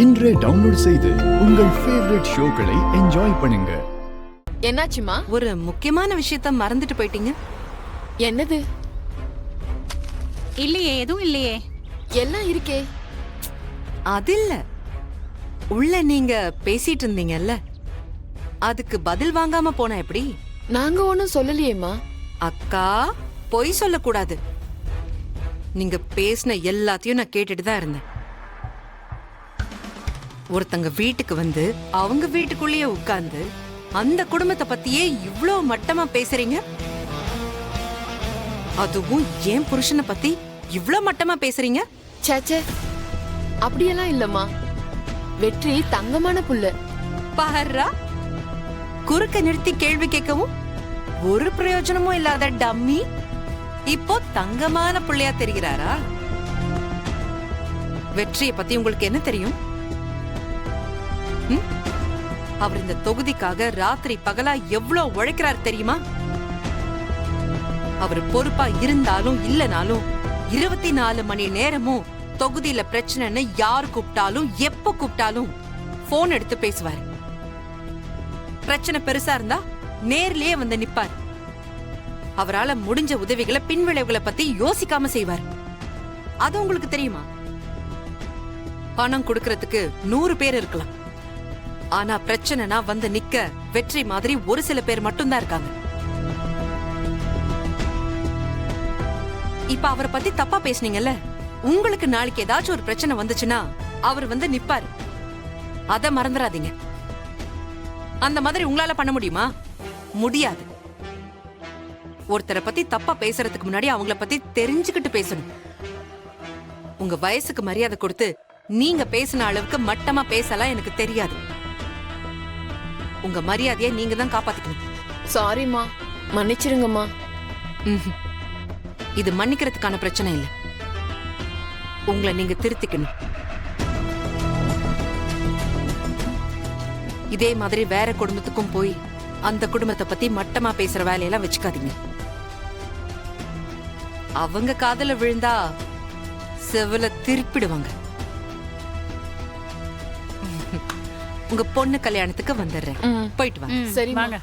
இன்றே டவுன்லோட் செய்து உங்கள் ஃபேவரட் ஷோக்களை என்ஜாய் பண்ணுங்க. என்னாச்சுமா? ஒரு முக்கியமான விஷயத்த மறந்துட்டு போயிட்டீங்க. என்னது? இல்லையே, எதுவும் இல்லையே. எல்லாம் இருக்கே. அது இல்ல, உள்ள நீங்க பேசிட்டு இருந்தீங்கல்ல, அதுக்கு பதில் வாங்காம போனா எப்படி? நாங்க ஒண்ணும் சொல்லலையேம்மா. அக்கா, பொய் சொல்லக்கூடாது. நீங்க பேசின எல்லாத்தையும் நான் கேட்டுட்டு தான் இருந்தேன். ஒருத்தங்க வீட்டுக்கு வந்து அவங்க வீட்டுக்குள்ளேயே உட்கார்ந்து அந்த குடும்பத்தை பத்தியே இவ்ளோ மட்டமா பேசுறீங்க. அதுவும் ஏன் புருஷனை பத்தி இவ்ளோ மட்டமா பேசுறீங்க? சேச்சே, அப்படியெல்லாம் இல்லம்மா. வெற்றி தங்கமான புள்ள. பாரா, குறுக்க நிறுத்தி கேள்வி கேட்கவும் ஒரு பிரயோஜனமும் இல்லாத டம்மி இப்போ தங்கமான புள்ளையா தெரிகிறாரா? வெற்றியை பத்தி உங்களுக்கு என்ன தெரியும்? அவர் இந்த தொகுதிக்காக ராத்திரி பகலா எவ்வளவு உழைக்கிறார் தெரியுமா? அவர் பொறுப்பா இருந்தாலும் இல்லனாலும் 24 மணி நேரமும் தொகுதியில பிரச்சனைன்னு யார் கூப்பிட்டாலும் எப்ப கூப்பிட்டாலும் போன் எடுத்து பேசுவார். பிரச்சனை பெருசா இருந்தா நேர்லயே வந்து நிப்பார். அவரால முடிஞ்ச உதவிகளை பின்விளைவுகளை பத்தி யோசிக்காம செய்வார். அது உங்களுக்கு தெரியுமா? பணம் கொடுக்கறதுக்கு 100 பேர் இருக்கலாம், ஆனா பிரச்சனைனா வந்து நிக்க வெற்றி மாதிரி ஒரு சில பேர் மட்டும்தான் இருக்காங்க. இப்ப அவரை பத்தி தப்பா பேசுனீங்கல்ல, உங்களுக்கு நாளைக்கு ஏதாச்சும் ஒரு பிரச்சனை வந்துச்சுன்னா அவர் வந்து நிப்பாரு. அத மறந்துடாதீங்க. அந்த மாதிரி உங்களால பண்ண முடியுமா? முடியாது. ஒருத்தரை பத்தி தப்பா பேசுறதுக்கு முன்னாடி அவங்கள பத்தி தெரிஞ்சுக்கிட்டு பேசணும். உங்க வயசுக்கு மரியாதை கொடுத்து நீங்க பேசின அளவுக்கு மட்டமா பேசலாம் எனக்கு தெரியாது. உங்க மரியாதையை நீங்க தான் காப்பாத்திக்கணும். சாரிம்மா, மன்னிச்சிருங்கம்மா. இது மன்னிக்கிறதுக்கான பிரச்சனை இல்ல, உங்களை நீங்க திருத்திக்கணும். இதே மாதிரி வேற குடும்பத்துக்கும் போய் அந்த குடும்பத்தை பத்தி மட்டமா பேசுற வேலையெல்லாம் வச்சுக்காதீங்க. அவங்க காதல விழுந்தா செவல திருப்பிடுவாங்க. உங்க பொண்ணு கல்யாணத்துக்கு வந்துடுறேன், போயிட்டு வாங்க. சரி வாங்க.